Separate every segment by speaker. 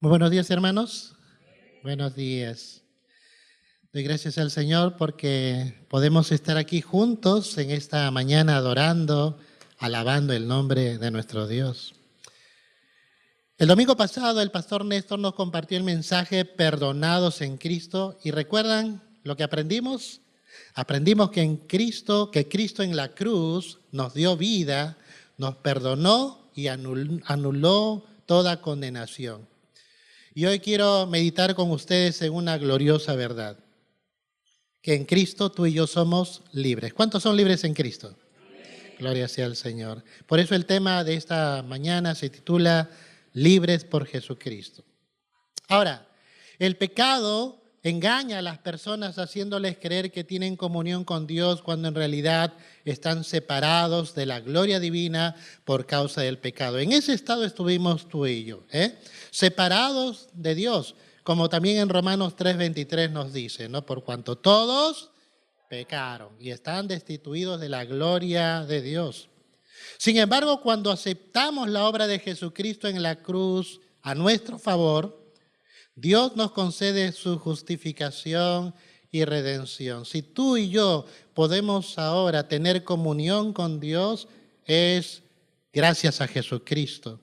Speaker 1: Muy buenos días, hermanos. Buenos días. Doy gracias al Señor porque podemos estar aquí juntos en esta mañana adorando, alabando el nombre de nuestro Dios. El domingo pasado el pastor Néstor nos compartió el mensaje Perdonados en Cristo y ¿recuerdan lo que aprendimos? Aprendimos que Cristo en la cruz nos dio vida, nos perdonó y anuló toda condenación. Y hoy quiero meditar con ustedes en una gloriosa verdad, que en Cristo tú y yo somos libres. ¿Cuántos son libres en Cristo? Gloria sea al Señor. Por eso el tema de esta mañana se titula Libres por Jesucristo. Ahora, el pecado engaña a las personas haciéndoles creer que tienen comunión con Dios cuando en realidad están separados de la gloria divina por causa del pecado. En ese estado estuvimos tú y yo, separados de Dios, como también en Romanos 3:23 nos dice, ¿no? Por cuanto todos pecaron y están destituidos de la gloria de Dios. Sin embargo, cuando aceptamos la obra de Jesucristo en la cruz a nuestro favor, Dios nos concede su justificación y redención. Si tú y yo podemos ahora tener comunión con Dios, es gracias a Jesucristo.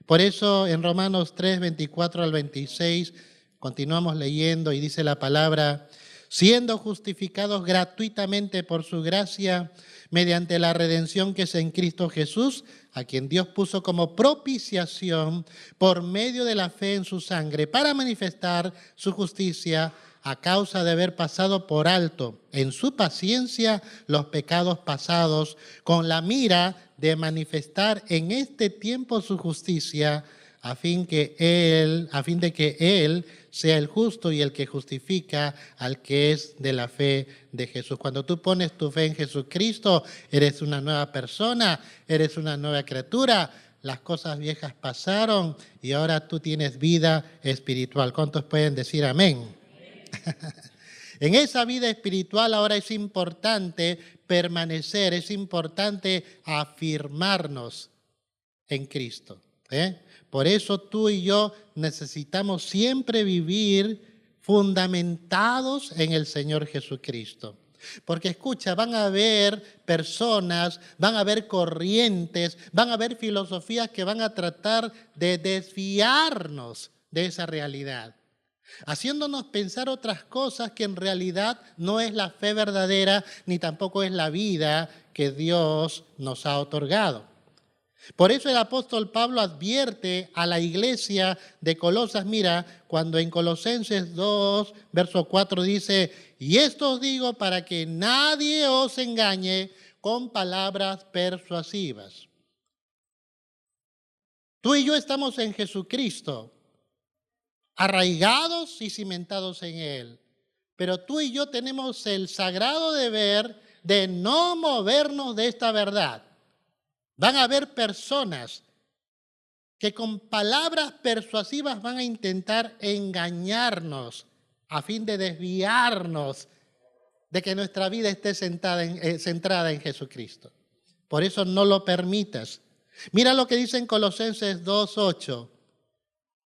Speaker 1: Por eso en Romanos 3, 24 al 26, continuamos leyendo y dice la palabra, siendo justificados gratuitamente por su gracia, mediante la redención que es en Cristo Jesús, a quien Dios puso como propiciación por medio de la fe en su sangre, para manifestar su justicia a causa de haber pasado por alto en su paciencia los pecados pasados, con la mira de manifestar en este tiempo su justicia, a fin de que Él sea el justo y el que justifica al que es de la fe de Jesús. Cuando tú pones tu fe en Jesucristo, eres una nueva persona, eres una nueva criatura. Las cosas viejas pasaron y ahora tú tienes vida espiritual. ¿Cuántos pueden decir amén? En esa vida espiritual ahora es importante permanecer, es importante afirmarnos en Cristo. Por eso tú y yo necesitamos siempre vivir fundamentados en el Señor Jesucristo. Porque escucha, van a haber personas, van a haber corrientes, van a haber filosofías que van a tratar de desviarnos de esa realidad, haciéndonos pensar otras cosas que en realidad no es la fe verdadera ni tampoco es la vida que Dios nos ha otorgado. Por eso el apóstol Pablo advierte a la iglesia de Colosas, mira, cuando en Colosenses 2, verso 4 dice, y esto os digo para que nadie os engañe con palabras persuasivas. Tú y yo estamos en Jesucristo, arraigados y cimentados en Él, pero tú y yo tenemos el sagrado deber de no movernos de esta verdad. Van a haber personas que con palabras persuasivas van a intentar engañarnos a fin de desviarnos de que nuestra vida esté centrada en Jesucristo. Por eso no lo permitas. Mira lo que dice en Colosenses 2:8.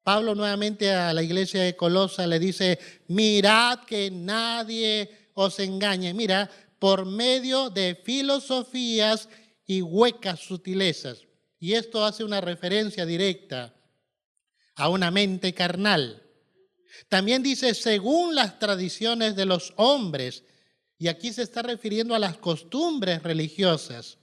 Speaker 1: Pablo nuevamente a la iglesia de Colosas le dice, mirad que nadie os engañe. Mira, por medio de filosofías y huecas sutilezas. Y esto hace una referencia directa a una mente carnal. También dice, según las tradiciones de los hombres, y aquí se está refiriendo a las costumbres religiosas,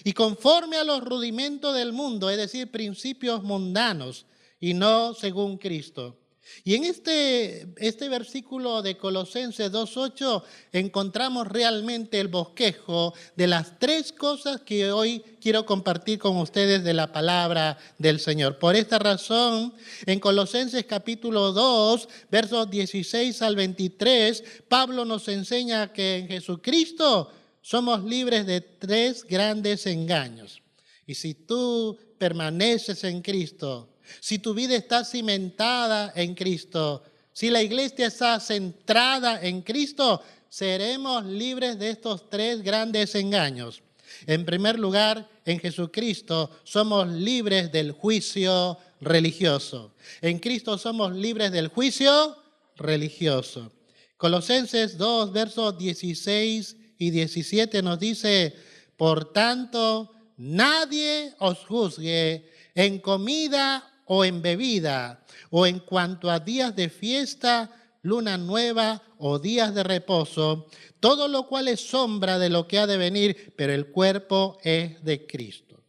Speaker 1: y conforme a los rudimentos del mundo, es decir, principios mundanos, y no según Cristo. Y en este versículo de Colosenses 2:8 encontramos realmente el bosquejo de las tres cosas que hoy quiero compartir con ustedes de la palabra del Señor. Por esta razón, en Colosenses capítulo 2, versos 16 al 23, Pablo nos enseña que en Jesucristo somos libres de tres grandes engaños. Y si tú permaneces en Cristo, si tu vida está cimentada en Cristo, si la iglesia está centrada en Cristo, seremos libres de estos tres grandes engaños. En primer lugar, en Jesucristo somos libres del juicio religioso. En Cristo somos libres del juicio religioso. Colosenses 2, versos 16 y 17 nos dice: por tanto, nadie os juzgue en comida o en bebida, o en cuanto a días de fiesta, luna nueva o días de reposo, todo lo cual es sombra de lo que ha de venir, pero el cuerpo es de Cristo.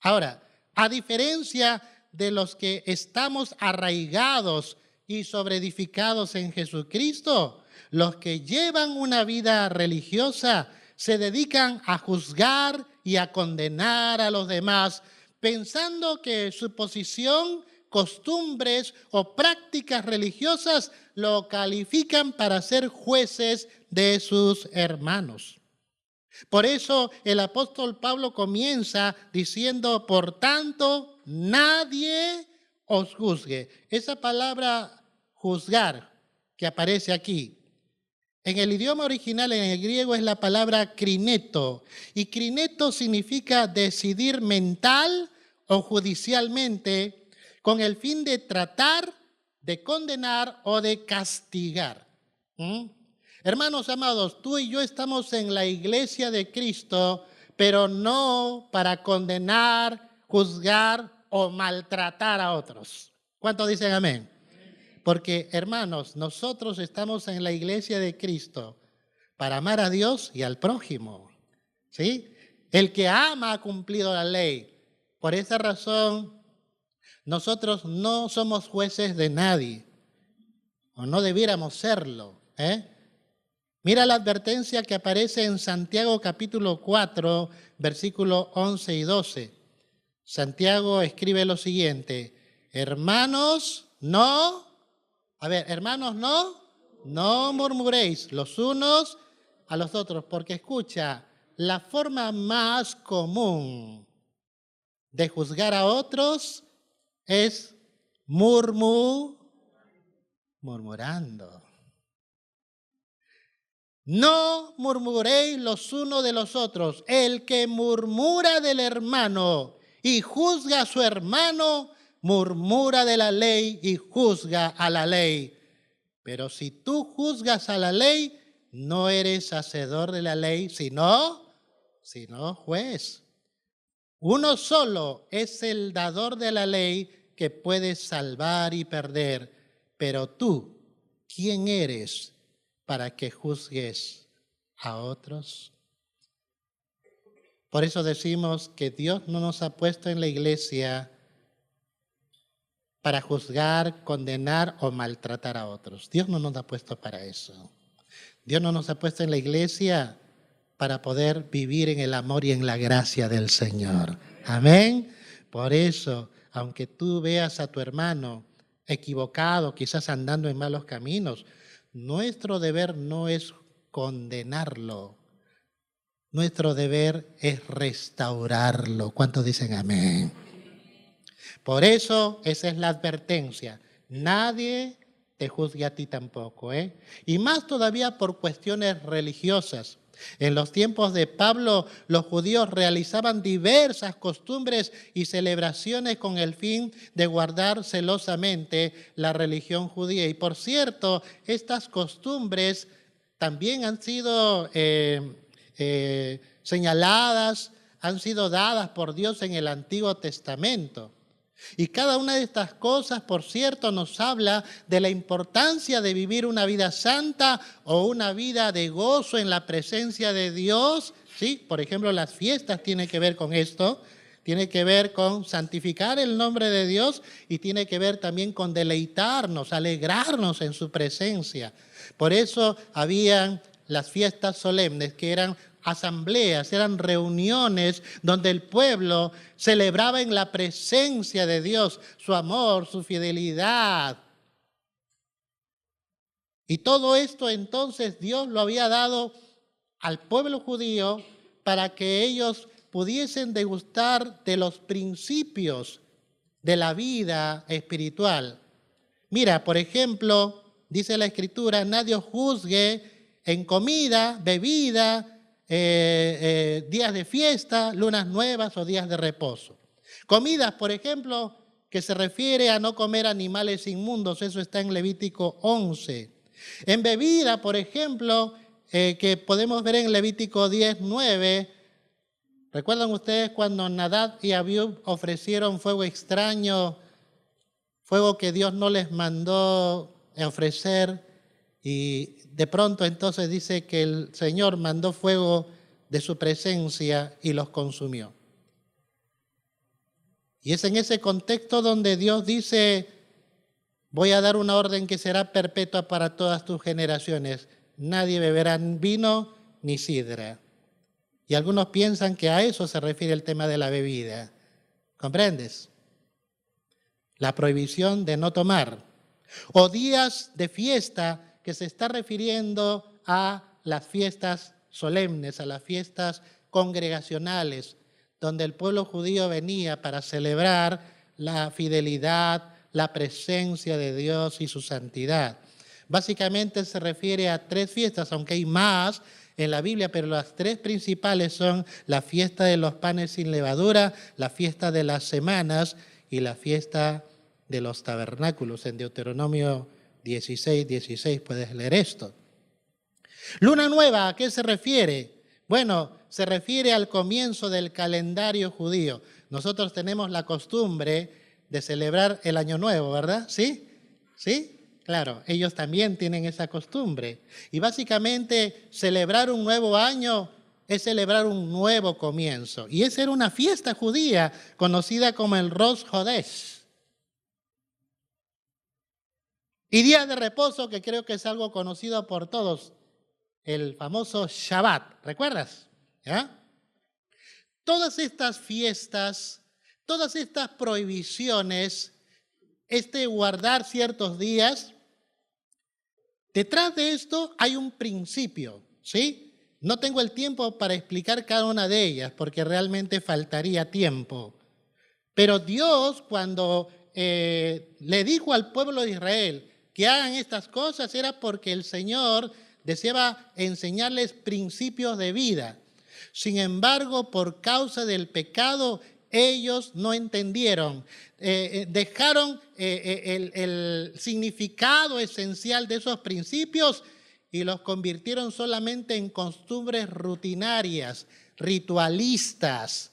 Speaker 1: Ahora, a diferencia de los que estamos arraigados y sobreedificados en Jesucristo, los que llevan una vida religiosa se dedican a juzgar y a condenar a los demás, pensando que su posición, costumbres o prácticas religiosas lo califican para ser jueces de sus hermanos. Por eso el apóstol Pablo comienza diciendo: por tanto, nadie os juzgue. Esa palabra juzgar que aparece aquí, en el idioma original, en el griego, es la palabra krineto. Y krineto significa decidir mental o judicialmente con el fin de tratar, de condenar o de castigar. Hermanos amados, tú y yo estamos en la iglesia de Cristo, pero no para condenar, juzgar o maltratar a otros. ¿Cuántos dicen amén? Porque, hermanos, nosotros estamos en la iglesia de Cristo para amar a Dios y al prójimo, ¿sí? El que ama ha cumplido la ley. Por esa razón, nosotros no somos jueces de nadie, o no debiéramos serlo, Mira la advertencia que aparece en Santiago capítulo 4, versículos 11 y 12. Santiago escribe lo siguiente: hermanos, hermanos, no murmuréis los unos a los otros, porque escucha, la forma más común de juzgar a otros es murmurando. No murmuréis los unos de los otros. El que murmura del hermano y juzga a su hermano, murmura de la ley y juzga a la ley. Pero si tú juzgas a la ley, no eres hacedor de la ley, sino juez. Uno solo es el dador de la ley que puede salvar y perder. Pero tú, ¿quién eres para que juzgues a otros? Por eso decimos que Dios no nos ha puesto en la iglesia para juzgar, condenar o maltratar a otros. Dios no nos ha puesto para eso. Dios no nos ha puesto en la iglesia para poder vivir en el amor y en la gracia del Señor. Amén. Por eso, aunque tú veas a tu hermano equivocado, quizás andando en malos caminos, nuestro deber no es condenarlo. Nuestro deber es restaurarlo. ¿Cuántos dicen amén? Por eso, esa es la advertencia. Nadie te juzgue a ti tampoco, Y más todavía por cuestiones religiosas. En los tiempos de Pablo, los judíos realizaban diversas costumbres y celebraciones con el fin de guardar celosamente la religión judía. Y por cierto, estas costumbres también han sido señaladas, han sido dadas por Dios en el Antiguo Testamento. Y cada una de estas cosas, por cierto, nos habla de la importancia de vivir una vida santa o una vida de gozo en la presencia de Dios. ¿Sí? Por ejemplo, las fiestas tienen que ver con esto, tiene que ver con santificar el nombre de Dios y tiene que ver también con deleitarnos, alegrarnos en su presencia. Por eso habían las fiestas solemnes, que eran asambleas, eran reuniones donde el pueblo celebraba en la presencia de Dios su amor, su fidelidad. Y todo esto entonces Dios lo había dado al pueblo judío para que ellos pudiesen degustar de los principios de la vida espiritual. Mira, por ejemplo, dice la Escritura: nadie os juzgue en comida, bebida, días de fiesta, lunas nuevas o días de reposo. Comidas, por ejemplo, que se refiere a no comer animales inmundos, eso está en Levítico 11. En bebida, por ejemplo, que podemos ver en Levítico 10:9, ¿recuerdan ustedes cuando Nadab y Abiú ofrecieron fuego extraño, fuego que Dios no les mandó ofrecer? Y de pronto entonces dice que el Señor mandó fuego de su presencia y los consumió. Y es en ese contexto donde Dios dice: voy a dar una orden que será perpetua para todas tus generaciones. Nadie beberá vino ni sidra. Y algunos piensan que a eso se refiere el tema de la bebida. ¿Comprendes? La prohibición de no tomar. O días de fiesta, que se está refiriendo a las fiestas solemnes, a las fiestas congregacionales, donde el pueblo judío venía para celebrar la fidelidad, la presencia de Dios y su santidad. Básicamente se refiere a 3 fiestas, aunque hay más en la Biblia, pero las 3 principales son la fiesta de los panes sin levadura, la fiesta de las semanas y la fiesta de los tabernáculos. En Deuteronomio 16:16 puedes leer esto. Luna nueva, ¿a qué se refiere? Bueno, se refiere al comienzo del calendario judío. Nosotros tenemos la costumbre de celebrar el Año Nuevo, ¿verdad? ¿Sí? ¿Sí? Claro, ellos también tienen esa costumbre. Y básicamente celebrar un nuevo año es celebrar un nuevo comienzo. Y esa era una fiesta judía conocida como el Rosh Hodesh. Y día de reposo, que creo que es algo conocido por todos, el famoso Shabbat, ¿recuerdas? ¿Ya? Todas estas fiestas, todas estas prohibiciones, guardar ciertos días, detrás de esto hay un principio, ¿sí? No tengo el tiempo para explicar cada una de ellas porque realmente faltaría tiempo. Pero Dios, cuando le dijo al pueblo de Israel que hagan estas cosas, era porque el Señor deseaba enseñarles principios de vida. Sin embargo, por causa del pecado, ellos no entendieron, dejaron el significado esencial de esos principios y los convirtieron solamente en costumbres rutinarias, ritualistas.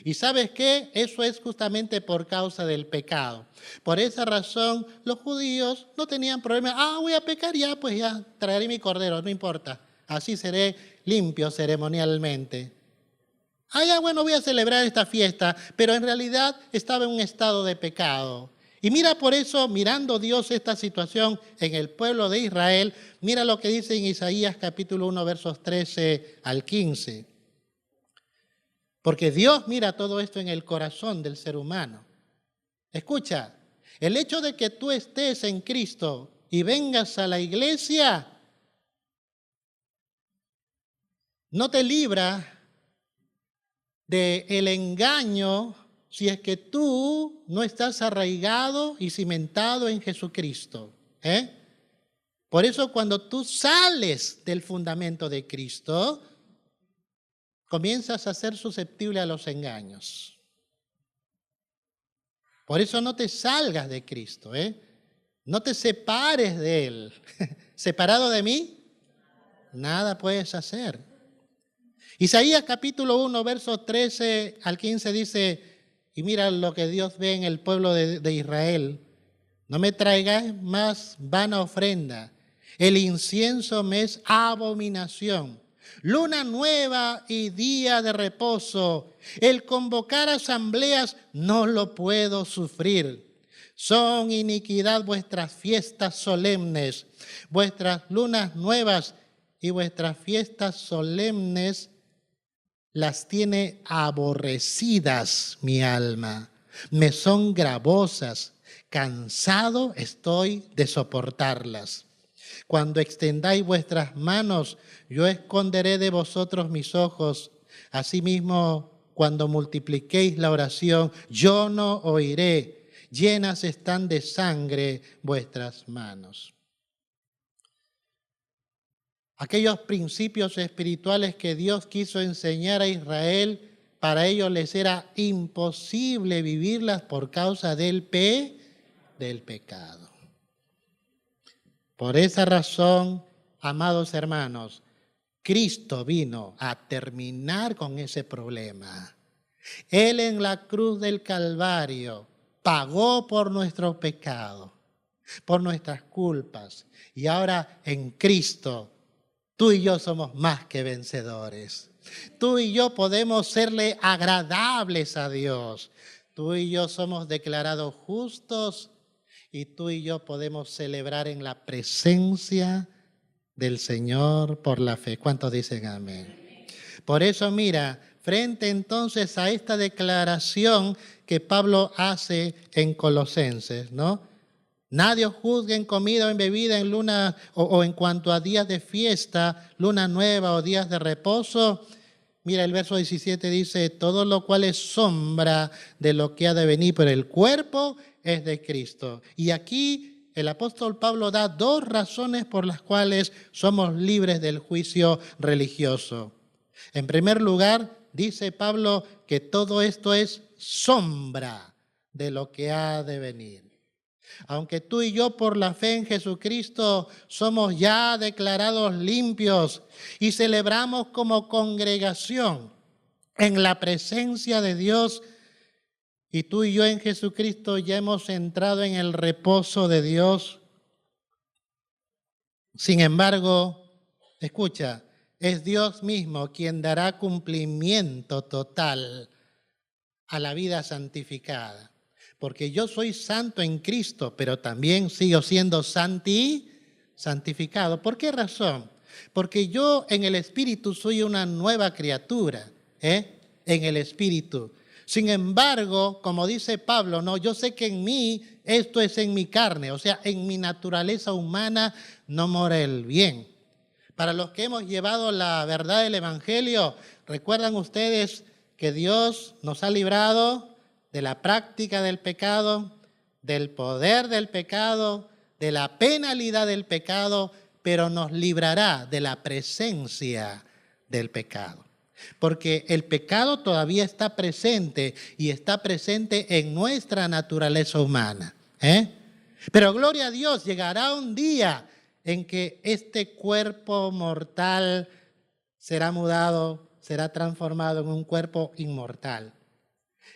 Speaker 1: ¿Y sabes qué? Eso es justamente por causa del pecado. Por esa razón, los judíos no tenían problema. Voy a pecar, ya, pues ya traeré mi cordero, no importa. Así seré limpio ceremonialmente. Ya, bueno, voy a celebrar esta fiesta, pero en realidad estaba en un estado de pecado. Y mira por eso, mirando Dios esta situación en el pueblo de Israel, mira lo que dice en Isaías capítulo 1, versos 13 al 15. Porque Dios mira todo esto en el corazón del ser humano. Escucha, el hecho de que tú estés en Cristo y vengas a la iglesia no te libra del engaño si es que tú no estás arraigado y cimentado en Jesucristo. Por eso cuando tú sales del fundamento de Cristo, comienzas a ser susceptible a los engaños. Por eso no te salgas de Cristo, no te separes de Él. ¿Separado de mí? Nada puedes hacer. Isaías capítulo 1, versos 13 al 15 dice, y mira lo que Dios ve en el pueblo de Israel: no me traigáis más vana ofrenda, el incienso me es abominación. Luna nueva y día de reposo, el convocar asambleas no lo puedo sufrir. Son iniquidad vuestras fiestas solemnes, vuestras lunas nuevas y vuestras fiestas solemnes las tiene aborrecidas mi alma. Me son gravosas, cansado estoy de soportarlas. Cuando extendáis vuestras manos, yo esconderé de vosotros mis ojos. Asimismo, cuando multipliquéis la oración, yo no oiré. Llenas están de sangre vuestras manos. Aquellos principios espirituales que Dios quiso enseñar a Israel para ellos les era imposible vivirlas por causa del pecado. Por esa razón, amados hermanos, Cristo vino a terminar con ese problema. Él en la cruz del Calvario pagó por nuestros pecados, por nuestras culpas. Y ahora en Cristo, tú y yo somos más que vencedores. Tú y yo podemos serle agradables a Dios. Tú y yo somos declarados justos y tú y yo podemos celebrar en la presencia del Señor por la fe. ¿Cuántos dicen amén? Por eso, mira, frente entonces a esta declaración que Pablo hace en Colosenses, ¿no? Nadie os juzgue en comida o en bebida, en luna o en cuanto a días de fiesta, luna nueva o días de reposo. Mira, el verso 17 dice, todo lo cual es sombra de lo que ha de venir, pero el cuerpo es de Cristo. Y aquí el apóstol Pablo da dos razones por las cuales somos libres del juicio religioso. En primer lugar, dice Pablo que todo esto es sombra de lo que ha de venir. Aunque tú y yo por la fe en Jesucristo somos ya declarados limpios y celebramos como congregación en la presencia de Dios, y tú y yo en Jesucristo ya hemos entrado en el reposo de Dios. Sin embargo, escucha, es Dios mismo quien dará cumplimiento total a la vida santificada. Porque yo soy santo en Cristo, pero también sigo siendo santificado. ¿Por qué razón? Porque yo en el Espíritu soy una nueva criatura, en el Espíritu. Sin embargo, como dice Pablo, no, yo sé que en mí, esto es en mi carne, o sea, en mi naturaleza humana no mora el bien. Para los que hemos llevado la verdad del Evangelio, ¿recuerdan ustedes que Dios nos ha librado de la práctica del pecado, del poder del pecado, de la penalidad del pecado, pero nos librará de la presencia del pecado? Porque el pecado todavía está presente y está presente en nuestra naturaleza humana. Pero gloria a Dios, llegará un día en que este cuerpo mortal será mudado, será transformado en un cuerpo inmortal.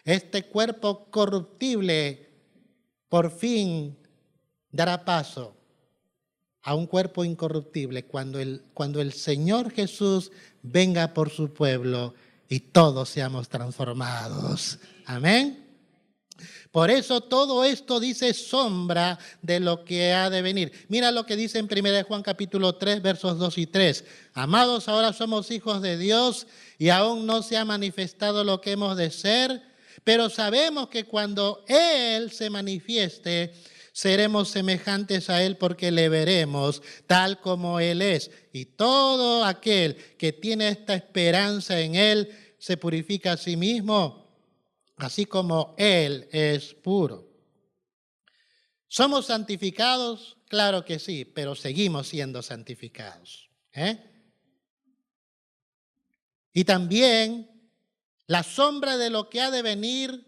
Speaker 1: Este cuerpo corruptible por fin dará paso a un cuerpo incorruptible cuando el Señor Jesús venga por su pueblo y todos seamos transformados. Amén. Por eso todo esto dice sombra de lo que ha de venir. Mira lo que dice en 1 Juan capítulo 3, versos 2 y 3. Amados, ahora somos hijos de Dios y aún no se ha manifestado lo que hemos de ser, pero sabemos que cuando Él se manifieste, seremos semejantes a Él porque le veremos tal como Él es. Y todo aquel que tiene esta esperanza en Él se purifica a sí mismo, así como Él es puro. ¿Somos santificados? Claro que sí, pero seguimos siendo santificados. Y también la sombra de lo que ha de venir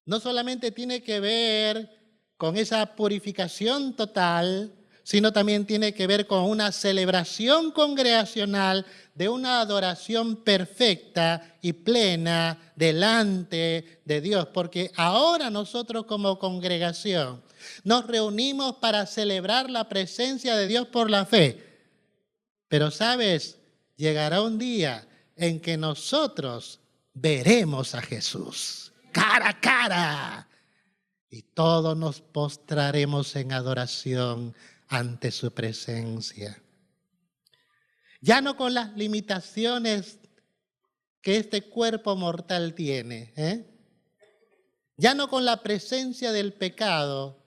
Speaker 1: no solamente tiene que ver con esa purificación total, sino también tiene que ver con una celebración congregacional de una adoración perfecta y plena delante de Dios. Porque ahora nosotros como congregación nos reunimos para celebrar la presencia de Dios por la fe. Pero, ¿sabes? Llegará un día en que nosotros veremos a Jesús cara a cara. Y todos nos postraremos en adoración ante su presencia. Ya no con las limitaciones que este cuerpo mortal tiene. Ya no con la presencia del pecado,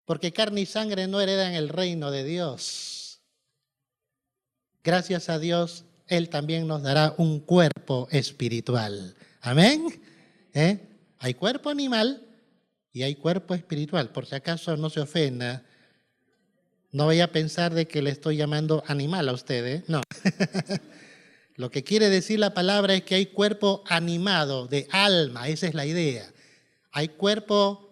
Speaker 1: porque carne y sangre no heredan el reino de Dios. Gracias a Dios, Él también nos dará un cuerpo espiritual. Amén. Hay cuerpo animal y hay cuerpo espiritual. Por si acaso no se ofenda, no vaya a pensar de que le estoy llamando animal a ustedes, no. Lo que quiere decir la palabra es que hay cuerpo animado, de alma, esa es la idea. Hay cuerpo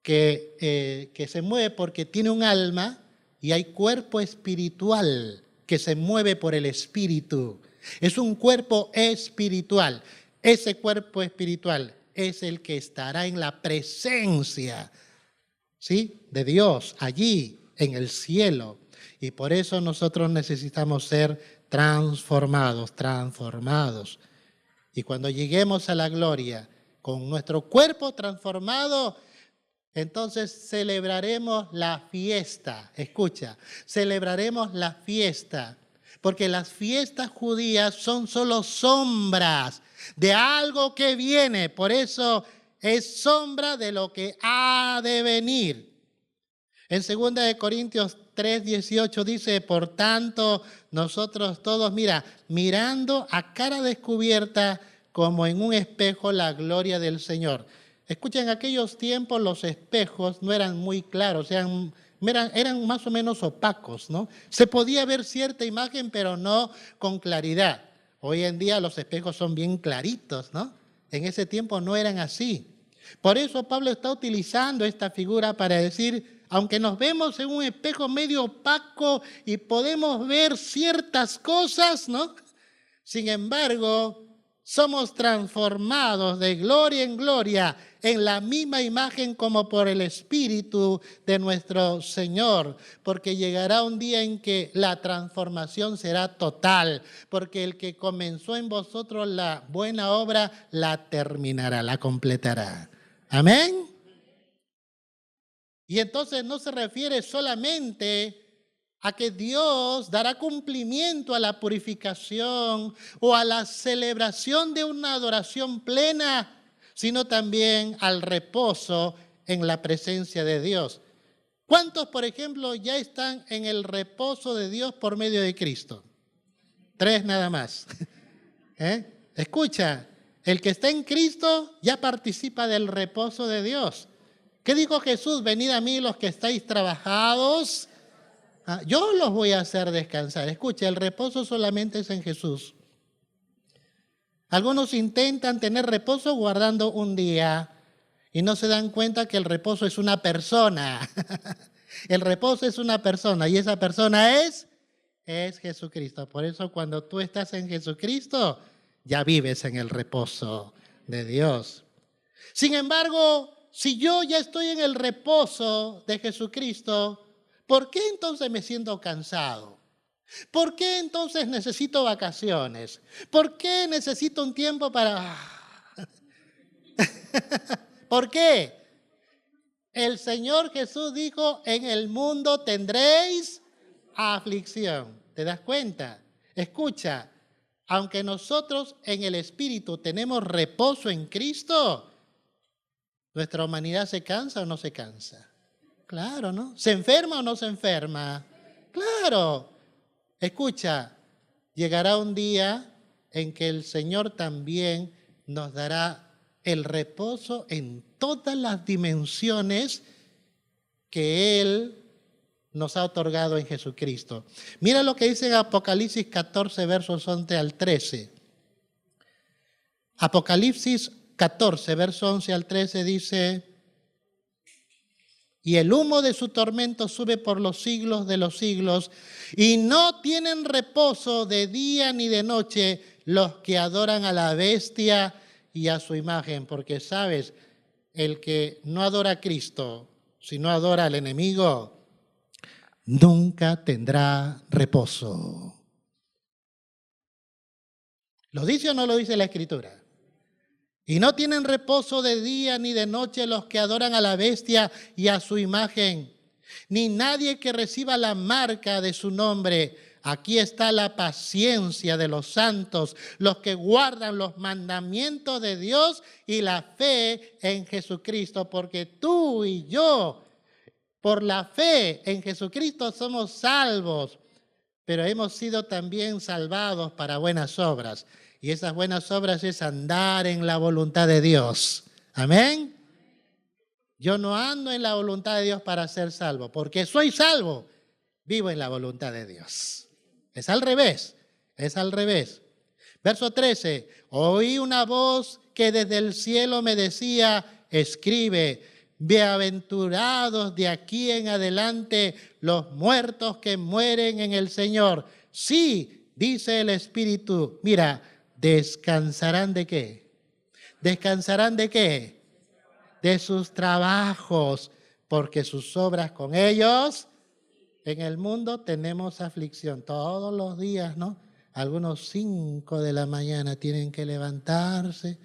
Speaker 1: que se mueve porque tiene un alma y hay cuerpo espiritual que se mueve por el espíritu. Es un cuerpo espiritual. Ese cuerpo espiritual es el que estará en la presencia, ¿sí?, de Dios, allí en el cielo. Y por eso nosotros necesitamos ser transformados. Y cuando lleguemos a la gloria con nuestro cuerpo transformado, entonces celebraremos la fiesta. Escucha, celebraremos la fiesta, porque las fiestas judías son solo sombras de algo que viene. Por eso es sombra de lo que ha de venir. En 2 Corintios 3:18 dice, por tanto, nosotros todos, mirando a cara descubierta como en un espejo la gloria del Señor. Escuchen, en aquellos tiempos los espejos no eran muy claros, eran más o menos opacos, ¿no? Se podía ver cierta imagen, pero no con claridad. Hoy en día los espejos son bien claritos, ¿no? En ese tiempo no eran así. Por eso Pablo está utilizando esta figura para decir, aunque nos vemos en un espejo medio opaco y podemos ver ciertas cosas, ¿no?, sin embargo, somos transformados de gloria en gloria en la misma imagen como por el Espíritu de nuestro Señor, porque llegará un día en que la transformación será total, porque el que comenzó en vosotros la buena obra la terminará, la completará. Amén. Y entonces no se refiere solamente a que Dios dará cumplimiento a la purificación o a la celebración de una adoración plena, sino también al reposo en la presencia de Dios. ¿Cuántos, por ejemplo, ya están en el reposo de Dios por medio de Cristo? 3 nada más. Escucha, el que está en Cristo ya participa del reposo de Dios. ¿Qué dijo Jesús? Venid a mí los que estáis trabajados, yo los voy a hacer descansar. Escucha, el reposo solamente es en Jesús. Algunos intentan tener reposo guardando un día y no se dan cuenta que el reposo es una persona. El reposo es una persona y esa persona es Jesucristo. Por eso cuando tú estás en Jesucristo, ya vives en el reposo de Dios. Sin embargo, si yo ya estoy en el reposo de Jesucristo, ¿por qué entonces me siento cansado? ¿Por qué entonces necesito vacaciones? ¿Por qué necesito un tiempo para...? ¿Por qué? El Señor Jesús dijo, en el mundo tendréis aflicción. ¿Te das cuenta? Escucha, aunque nosotros en el Espíritu tenemos reposo en Cristo, ¿nuestra humanidad se cansa o no se cansa? Claro, ¿no? ¿Se enferma o no se enferma? Claro. Escucha, llegará un día en que el Señor también nos dará el reposo en todas las dimensiones que Él nos ha otorgado en Jesucristo. Mira lo que dice en Apocalipsis 14, versos 11 al 13. Apocalipsis 14, verso 11 al 13 dice, y el humo de su tormento sube por los siglos de los siglos, y no tienen reposo de día ni de noche los que adoran a la bestia y a su imagen, porque sabes, el que no adora a Cristo, sino adora al enemigo, nunca tendrá reposo. ¿Lo dice o no lo dice la Escritura? Y no tienen reposo de día ni de noche los que adoran a la bestia y a su imagen, ni nadie que reciba la marca de su nombre. Aquí está la paciencia de los santos, los que guardan los mandamientos de Dios y la fe en Jesucristo, porque tú y yo, por la fe en Jesucristo somos salvos, pero hemos sido también salvados para buenas obras. Y esas buenas obras es andar en la voluntad de Dios. Amén. Yo no ando en la voluntad de Dios para ser salvo, porque soy salvo, vivo en la voluntad de Dios. Es al revés, es al revés. Verso 13, oí una voz que desde el cielo me decía, escribe, bienaventurados de aquí en adelante los muertos que mueren en el Señor. Sí, dice el Espíritu, mira, ¿descansarán de qué? ¿Descansarán de qué? De sus trabajos, porque sus obras con ellos. En el mundo tenemos aflicción todos los días, ¿no? Algunos 5 de la mañana tienen que levantarse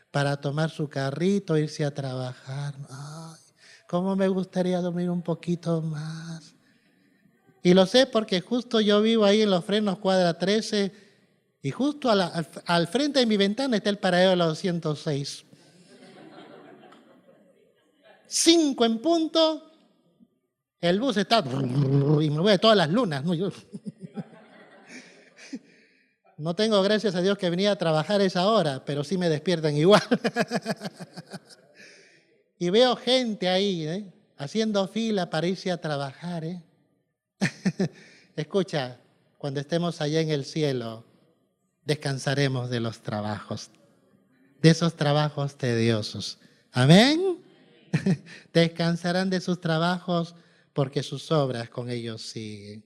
Speaker 1: para tomar su carrito, irse a trabajar. Ay, cómo me gustaría dormir un poquito más. Y lo sé porque justo yo vivo ahí en Los Frenos, cuadra 13, y justo al frente de mi ventana está el paradero de la 206. 5 en punto, el bus está y me voy a todas las lunas, ¿no? Yo no tengo, gracias a Dios, que venía a trabajar a esa hora, pero sí me despiertan igual. Y veo gente ahí, haciendo fila para irse a trabajar. Escucha, cuando estemos allá en el cielo, descansaremos de los trabajos, de esos trabajos tediosos. Amén. Descansarán de sus trabajos porque sus obras con ellos siguen.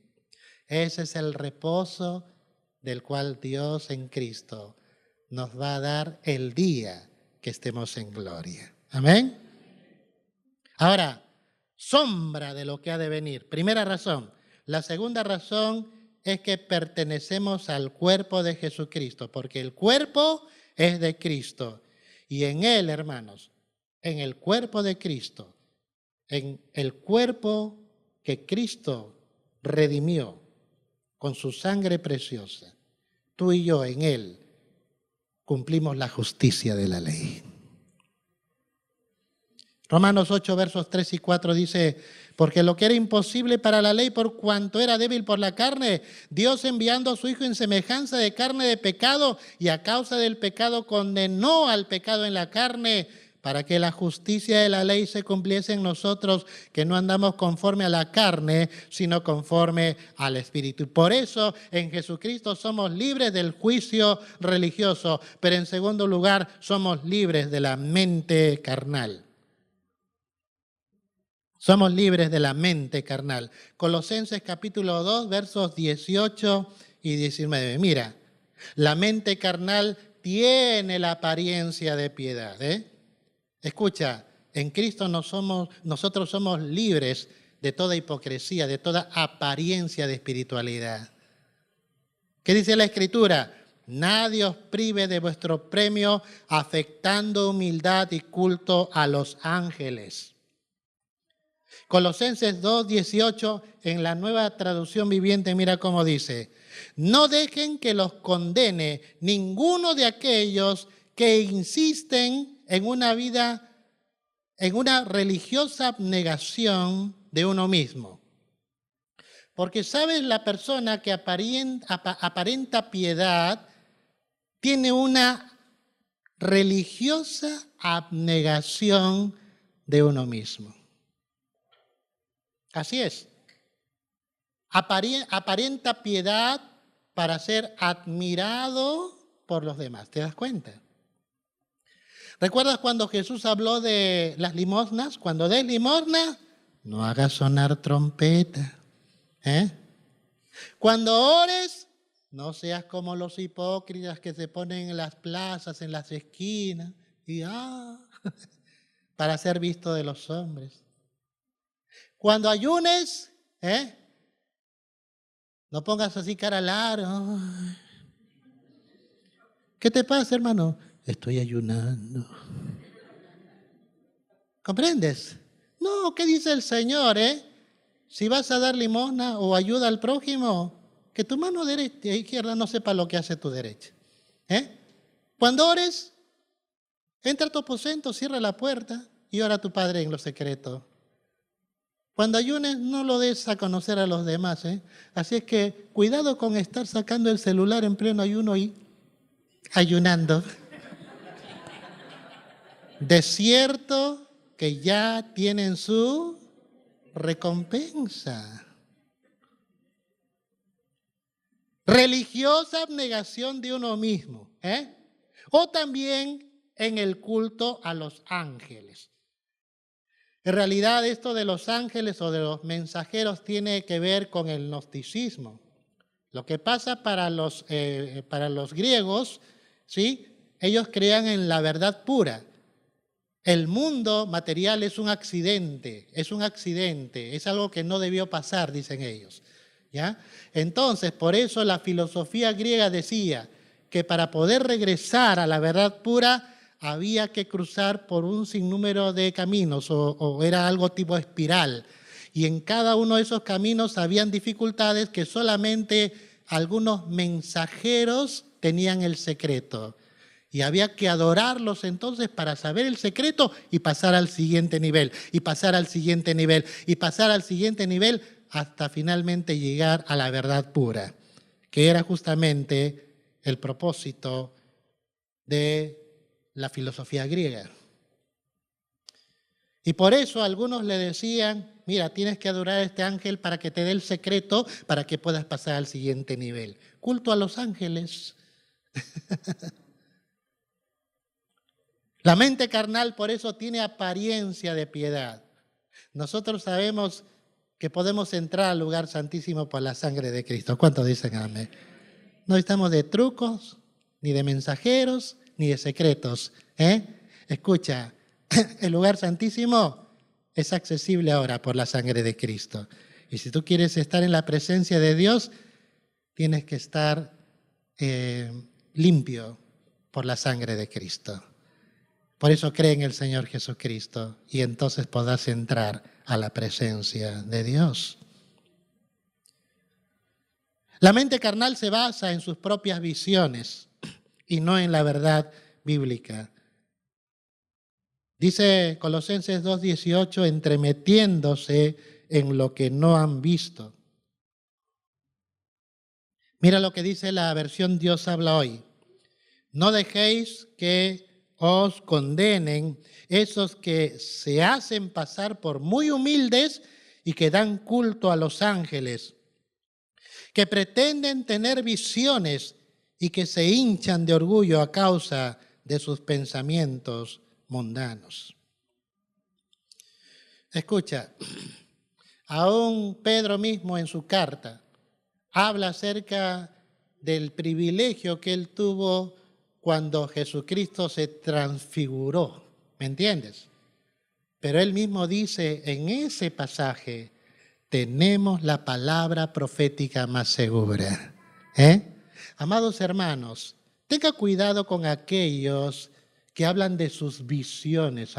Speaker 1: Ese es el reposo del cual Dios en Cristo nos va a dar el día que estemos en gloria. Amén. Ahora, sombra de lo que ha de venir. Primera razón. La segunda razón es que pertenecemos al cuerpo de Jesucristo, porque el cuerpo es de Cristo. Y en Él, hermanos, en el cuerpo de Cristo, en el cuerpo que Cristo redimió con su sangre preciosa, tú y yo en Él cumplimos la justicia de la ley. Romanos 8, versos 3 y 4 dice, porque lo que era imposible para la ley por cuanto era débil por la carne, Dios enviando a su Hijo en semejanza de carne de pecado y a causa del pecado condenó al pecado en la carne para que la justicia de la ley se cumpliese en nosotros, que no andamos conforme a la carne, sino conforme al Espíritu. Por eso en Jesucristo somos libres del juicio religioso, pero en segundo lugar somos libres de la mente carnal. Somos libres de la mente carnal. Colosenses capítulo 2, versos 18 y 19. Mira, la mente carnal tiene la apariencia de piedad. Escucha, en Cristo nosotros somos libres de toda hipocresía, de toda apariencia de espiritualidad. ¿Qué dice la Escritura? Nadie os prive de vuestro premio afectando humildad y culto a los ángeles. Colosenses 2:18 en la Nueva Traducción Viviente, mira cómo dice, no dejen que los condene ninguno de aquellos que insisten en una vida, en una religiosa abnegación de uno mismo. Porque, ¿sabes? La persona que aparenta piedad tiene una religiosa abnegación de uno mismo. Así es. Aparenta piedad para ser admirado por los demás. ¿Te das cuenta? ¿Recuerdas cuando Jesús habló de las limosnas? Cuando des limosna, no hagas sonar trompeta. Cuando ores, no seas como los hipócritas que se ponen en las plazas, en las esquinas, y para ser visto de los hombres. Cuando ayunes, no pongas así cara larga. ¿Qué te pasa, hermano? Estoy ayunando. ¿Comprendes? No, ¿qué dice el Señor, Si vas a dar limosna o ayuda al prójimo, que tu mano derecha e izquierda no sepa lo que hace tu derecha. Cuando ores, entra a tu aposento, cierra la puerta y ora a tu Padre en lo secreto. Cuando ayunes, no lo des a conocer a los demás. Así es que cuidado con estar sacando el celular en pleno ayuno y ayunando. De cierto que ya tienen su recompensa. religiosa abnegación de uno mismo, o también en el culto a los ángeles. En realidad esto de los ángeles o de los mensajeros tiene que ver con el gnosticismo. Lo que pasa para los griegos, ¿sí? Ellos creían en la verdad pura. El mundo material es un accidente, es algo que no debió pasar, dicen ellos, ¿ya? Entonces, por eso la filosofía griega decía que para poder regresar a la verdad pura había que cruzar por un sinnúmero de caminos o era algo tipo espiral. Y en cada uno de esos caminos habían dificultades que solamente algunos mensajeros tenían el secreto. Y había que adorarlos entonces para saber el secreto y pasar al siguiente nivel, y pasar al siguiente nivel, y pasar al siguiente nivel hasta finalmente llegar a la verdad pura, que era justamente el propósito de la filosofía griega. Y por eso algunos le decían, mira, tienes que adorar a este ángel para que te dé el secreto, para que puedas pasar al siguiente nivel. Culto a los ángeles. La mente carnal por eso tiene apariencia de piedad. Nosotros sabemos que podemos entrar al lugar santísimo por la sangre de Cristo. ¿Cuántos dicen amén? No estamos de trucos, ni de mensajeros, ni de secretos. Escucha, el lugar santísimo es accesible ahora por la sangre de Cristo. Y si tú quieres estar en la presencia de Dios, tienes que estar limpio por la sangre de Cristo. Por eso cree en el Señor Jesucristo y entonces podrás entrar a la presencia de Dios. La mente carnal se basa en sus propias visiones y no en la verdad bíblica. Dice Colosenses 2:18, entremetiéndose en lo que no han visto. Mira lo que dice la versión Dios habla hoy. No dejéis que os condenen esos que se hacen pasar por muy humildes y que dan culto a los ángeles, que pretenden tener visiones y que se hinchan de orgullo a causa de sus pensamientos mundanos. Escucha, aún Pedro mismo en su carta habla acerca del privilegio que él tuvo cuando Jesucristo se transfiguró, ¿me entiendes? Pero él mismo dice en ese pasaje, tenemos la palabra profética más segura. Amados hermanos, tenga cuidado con aquellos que hablan de sus visiones,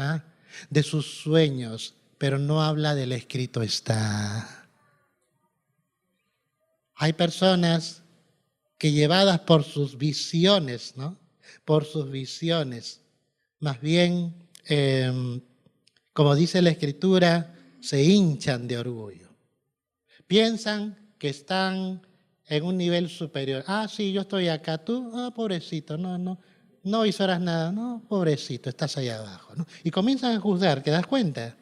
Speaker 1: de sus sueños, pero no habla del escrito está. Hay personas que llevadas por sus visiones, ¿no? Por sus visiones, más bien, como dice la Escritura, se hinchan de orgullo. Piensan que están en un nivel superior. Sí, yo estoy acá, tú, pobrecito, no hizoras nada, no, pobrecito, estás allá abajo, ¿no? Y comienzan a juzgar, ¿te das cuenta?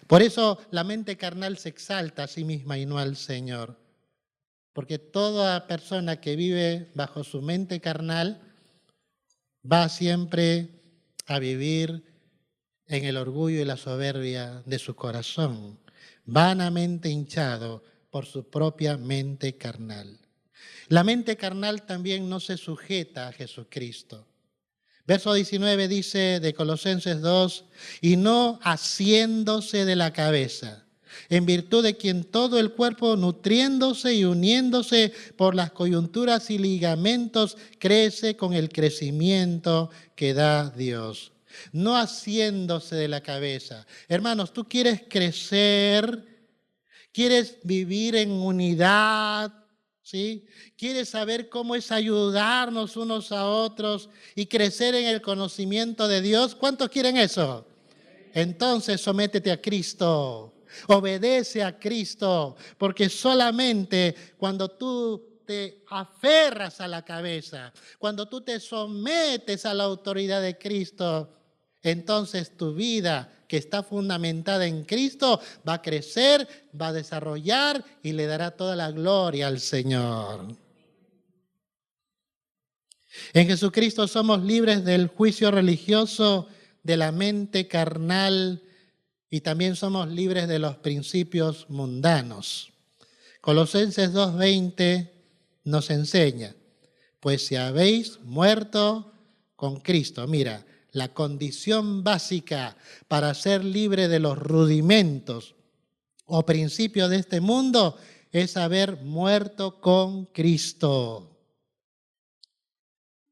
Speaker 1: Por eso la mente carnal se exalta a sí misma y no al Señor. Porque toda persona que vive bajo su mente carnal va siempre a vivir en el orgullo y la soberbia de su corazón, vanamente hinchado por su propia mente carnal. La mente carnal también no se sujeta a Jesucristo. Verso 19 dice de Colosenses 2, y no haciéndose de la cabeza, en virtud de quien todo el cuerpo, nutriéndose y uniéndose por las coyunturas y ligamentos, crece con el crecimiento que da Dios. No haciéndose de la cabeza. Hermanos, tú quieres crecer, quieres vivir en unidad, ¿sí? ¿Quieres saber cómo es ayudarnos unos a otros y crecer en el conocimiento de Dios? ¿Cuántos quieren eso? Entonces sométete a Cristo. Obedece a Cristo, porque solamente cuando tú te aferras a la cabeza, cuando tú te sometes a la autoridad de Cristo, entonces tu vida que está fundamentada en Cristo va a crecer, va a desarrollar y le dará toda la gloria al Señor. En Jesucristo somos libres del juicio religioso, de la mente carnal y también somos libres de los principios mundanos. Colosenses 2:20 nos enseña, pues si habéis muerto con Cristo, mira, la condición básica para ser libre de los rudimentos o principios de este mundo es haber muerto con Cristo.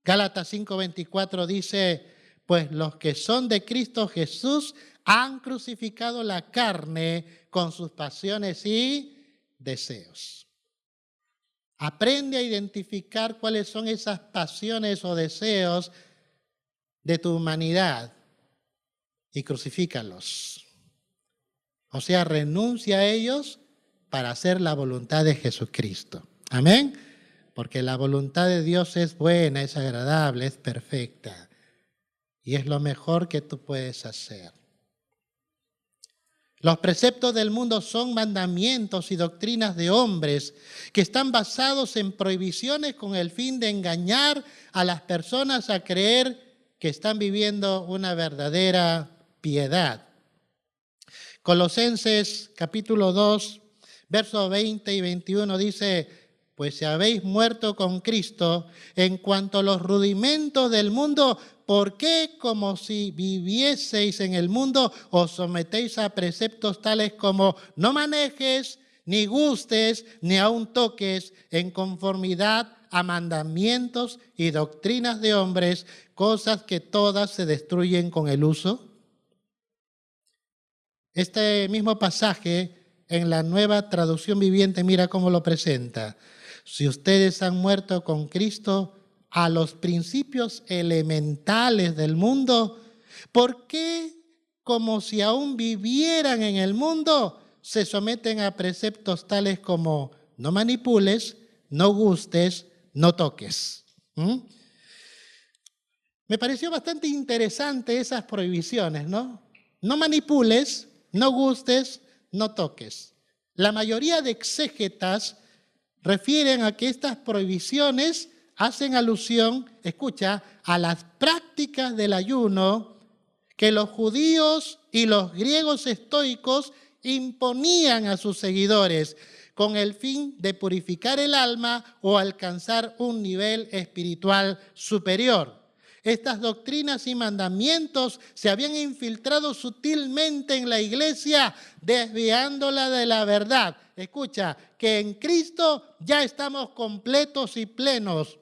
Speaker 1: Gálatas 5:24 dice, pues los que son de Cristo Jesús han crucificado la carne con sus pasiones y deseos. Aprende a identificar cuáles son esas pasiones o deseos de tu humanidad y crucifícalos. O sea, renuncia a ellos para hacer la voluntad de Jesucristo. Amén. Porque la voluntad de Dios es buena, es agradable, es perfecta. Y es lo mejor que tú puedes hacer. Los preceptos del mundo son mandamientos y doctrinas de hombres que están basados en prohibiciones con el fin de engañar a las personas a creer que están viviendo una verdadera piedad. Colosenses capítulo 2, versos 20 y 21 dice, pues si habéis muerto con Cristo en cuanto a los rudimentos del mundo, ¿por qué como si vivieseis en el mundo os sometéis a preceptos tales como no manejes, ni gustes, ni aun toques en conformidad a mandamientos y doctrinas de hombres, cosas que todas se destruyen con el uso? Este mismo pasaje en la Nueva Traducción Viviente, mira cómo lo presenta. Si ustedes han muerto con Cristo a los principios elementales del mundo, ¿por qué, como si aún vivieran en el mundo, se someten a preceptos tales como no manipules, no gustes, no toques? Me pareció bastante interesante esas prohibiciones, ¿no? No manipules, no gustes, no toques. La mayoría de exégetas refieren a que estas prohibiciones hacen alusión, escucha, a las prácticas del ayuno que los judíos y los griegos estoicos imponían a sus seguidores con el fin de purificar el alma o alcanzar un nivel espiritual superior. Estas doctrinas y mandamientos se habían infiltrado sutilmente en la iglesia, desviándola de la verdad. Escucha, que en Cristo ya estamos completos y plenos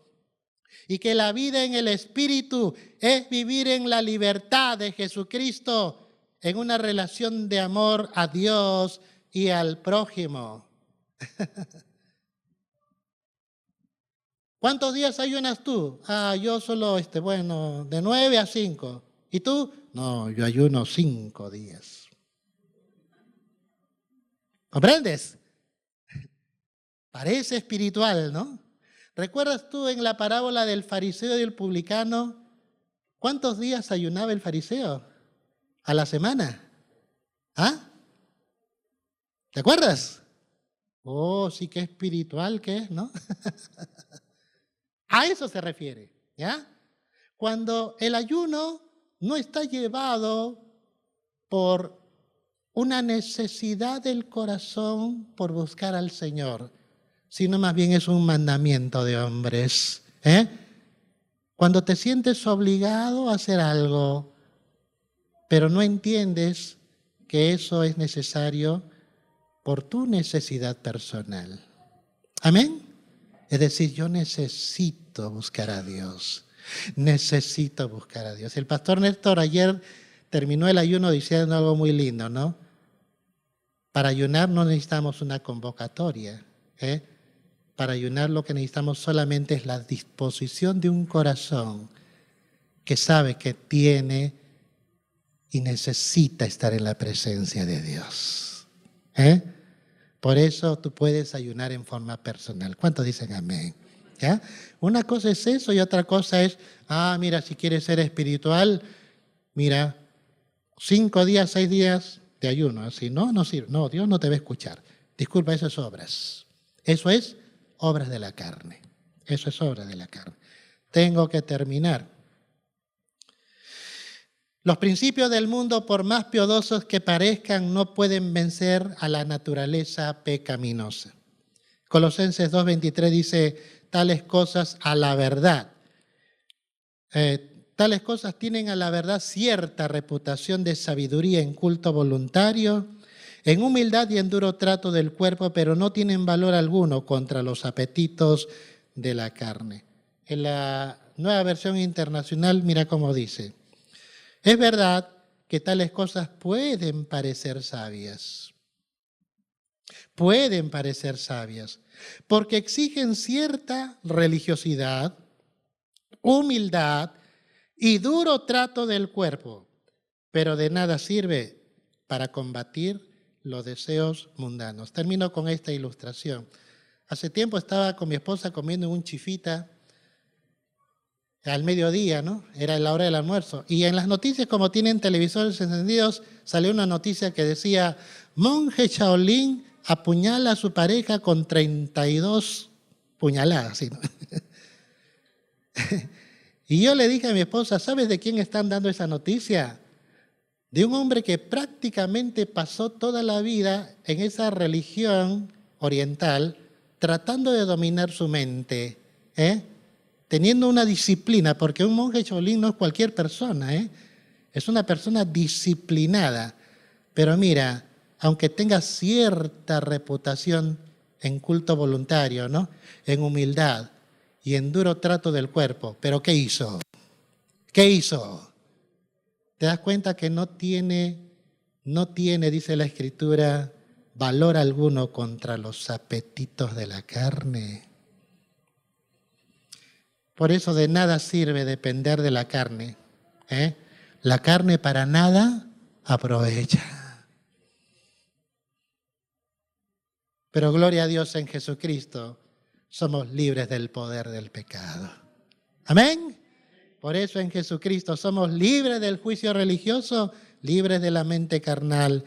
Speaker 1: y que la vida en el Espíritu es vivir en la libertad de Jesucristo, en una relación de amor a Dios y al prójimo. ¿Cuántos días ayunas tú? Yo solo, de 9 a 5. ¿Y tú? No, yo ayuno 5 días. ¿Comprendes? Parece espiritual, ¿no? ¿Recuerdas tú en la parábola del fariseo y el publicano? ¿Cuántos días ayunaba el fariseo? ¿A la semana? ¿Te acuerdas? Oh, sí que espiritual que es, ¿no? A eso se refiere, ¿ya? Cuando el ayuno no está llevado por una necesidad del corazón por buscar al Señor, sino más bien es un mandamiento de hombres, Cuando te sientes obligado a hacer algo, pero no entiendes que eso es necesario por tu necesidad personal. ¿Amén? Es decir, yo necesito buscar a Dios. Necesito buscar a Dios. El pastor Néstor ayer terminó el ayuno diciendo algo muy lindo, ¿no? Para ayunar no necesitamos una convocatoria. Para ayunar lo que necesitamos solamente es la disposición de un corazón que sabe que tiene y necesita estar en la presencia de Dios. Por eso tú puedes ayunar en forma personal. ¿Cuántos dicen amén? ¿Ya? Una cosa es eso y otra cosa es, mira, si quieres ser espiritual, mira, 5 días, 6 días de ayuno. Así, no sirve. No, Dios no te va a escuchar. Disculpa, eso es obras. Eso es obras de la carne. Eso es obra de la carne. Tengo que terminar. Los principios del mundo, por más piadosos que parezcan, no pueden vencer a la naturaleza pecaminosa. Colosenses 2:23 dice, tales cosas a la verdad. Tales cosas tienen a la verdad cierta reputación de sabiduría en culto voluntario, en humildad y en duro trato del cuerpo, pero no tienen valor alguno contra los apetitos de la carne. En la Nueva Versión Internacional, mira cómo dice. Es verdad que tales cosas pueden parecer sabias. Pueden parecer sabias, porque exigen cierta religiosidad, humildad y duro trato del cuerpo, pero de nada sirve para combatir los deseos mundanos. Termino con esta ilustración. Hace tiempo estaba con mi esposa comiendo un chifita al mediodía, ¿no? Era la hora del almuerzo. Y en las noticias, como tienen televisores encendidos, salió una noticia que decía, monje Shaolin apuñala a su pareja con 32 puñaladas. ¿Sí, no? Y yo le dije a mi esposa, ¿sabes de quién están dando esa noticia? De un hombre que prácticamente pasó toda la vida en esa religión oriental, tratando de dominar su mente, teniendo una disciplina, porque un monje Shaolin no es cualquier persona, es una persona disciplinada. Pero mira, aunque tenga cierta reputación en culto voluntario, ¿no? En humildad y en duro trato del cuerpo, ¿pero qué hizo? ¿Qué hizo? ¿Te das cuenta que no tiene, dice la Escritura, valor alguno contra los apetitos de la carne? Por eso de nada sirve depender de la carne. La carne para nada aprovecha. Pero gloria a Dios, en Jesucristo somos libres del poder del pecado. Amén. Por eso en Jesucristo somos libres del juicio religioso, libres de la mente carnal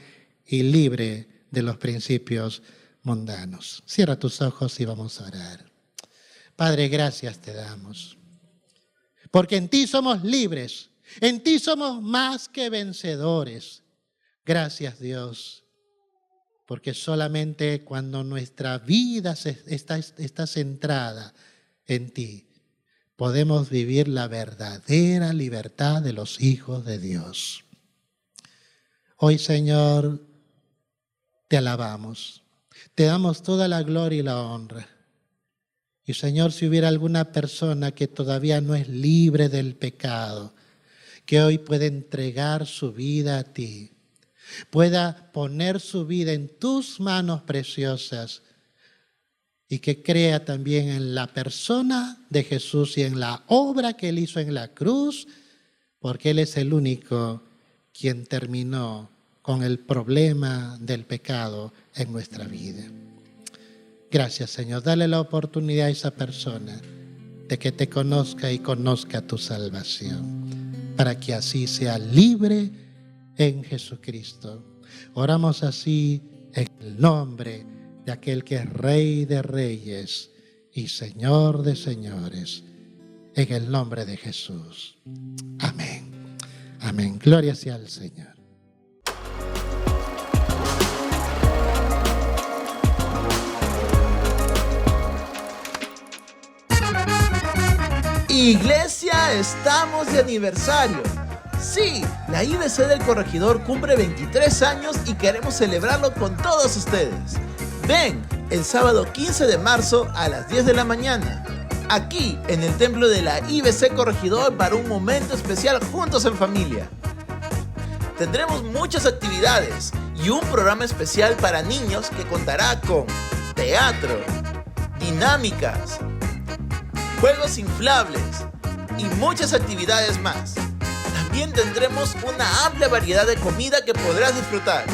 Speaker 1: y libres de los principios mundanos. Cierra tus ojos y vamos a orar. Padre, gracias te damos, porque en ti somos libres, en ti somos más que vencedores. Gracias, Dios, porque solamente cuando nuestra vida está centrada en ti, podemos vivir la verdadera libertad de los hijos de Dios. Hoy, Señor, te alabamos, te damos toda la gloria y la honra. Y Señor, si hubiera alguna persona que todavía no es libre del pecado, que hoy puede entregar su vida a ti, pueda poner su vida en tus manos preciosas y que crea también en la persona de Jesús y en la obra que Él hizo en la cruz, porque Él es el único quien terminó con el problema del pecado en nuestra vida. Gracias, Señor. Dale la oportunidad a esa persona de que te conozca y conozca tu salvación, para que así sea libre en Jesucristo. Oramos así en el nombre de aquel que es Rey de Reyes y Señor de Señores, en el nombre de Jesús. Amén. Amén. Gloria sea al Señor.
Speaker 2: Iglesia, estamos de aniversario. Sí, la IBC del Corregidor cumple 23 años y queremos celebrarlo con todos ustedes. Ven, el sábado 15 de marzo a las 10 de la mañana, aquí en el templo de la IBC Corregidor para un momento especial juntos en familia. Tendremos muchas actividades y un programa especial para niños que contará con teatro, dinámicas, juegos inflables y muchas actividades más. También tendremos una amplia variedad de comida que podrás disfrutar.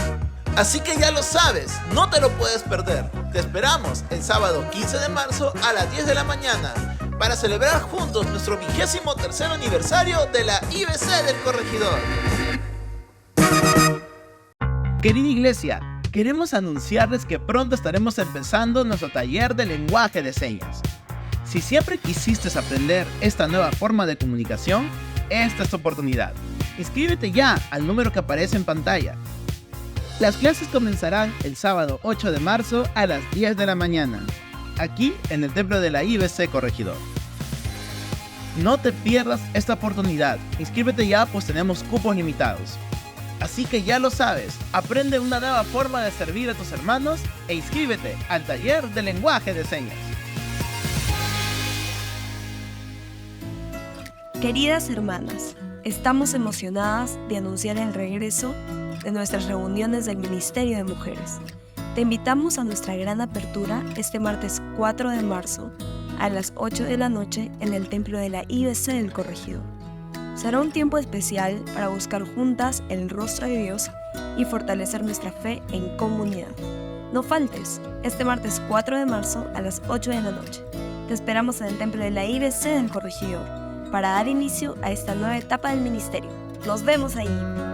Speaker 2: Así que ya lo sabes, no te lo puedes perder. Te esperamos el sábado 15 de marzo a las 10 de la mañana para celebrar juntos nuestro 23º aniversario de la IBC del Corregidor. Querida iglesia, queremos anunciarles que pronto estaremos empezando nuestro taller de lenguaje de señas. Si siempre quisiste aprender esta nueva forma de comunicación, esta es tu oportunidad. Inscríbete ya al número que aparece en pantalla. Las clases comenzarán el sábado 8 de marzo a las 10 de la mañana, aquí en el templo de la IBC Corregidor. No te pierdas esta oportunidad, inscríbete ya pues tenemos cupos limitados. Así que ya lo sabes, aprende una nueva forma de servir a tus hermanos e inscríbete al taller de lenguaje de señas.
Speaker 3: Queridas hermanas, estamos emocionadas de anunciar el regreso de nuestras reuniones del Ministerio de Mujeres. Te invitamos a nuestra gran apertura este martes 4 de marzo a las 8 de la noche en el templo de la IBC del Corregidor. Será un tiempo especial para buscar juntas el rostro de Dios y fortalecer nuestra fe en comunidad. No faltes, este martes 4 de marzo a las 8 de la noche. Te esperamos en el templo de la IBC del Corregidor para dar inicio a esta nueva etapa del ministerio. ¡Nos vemos ahí!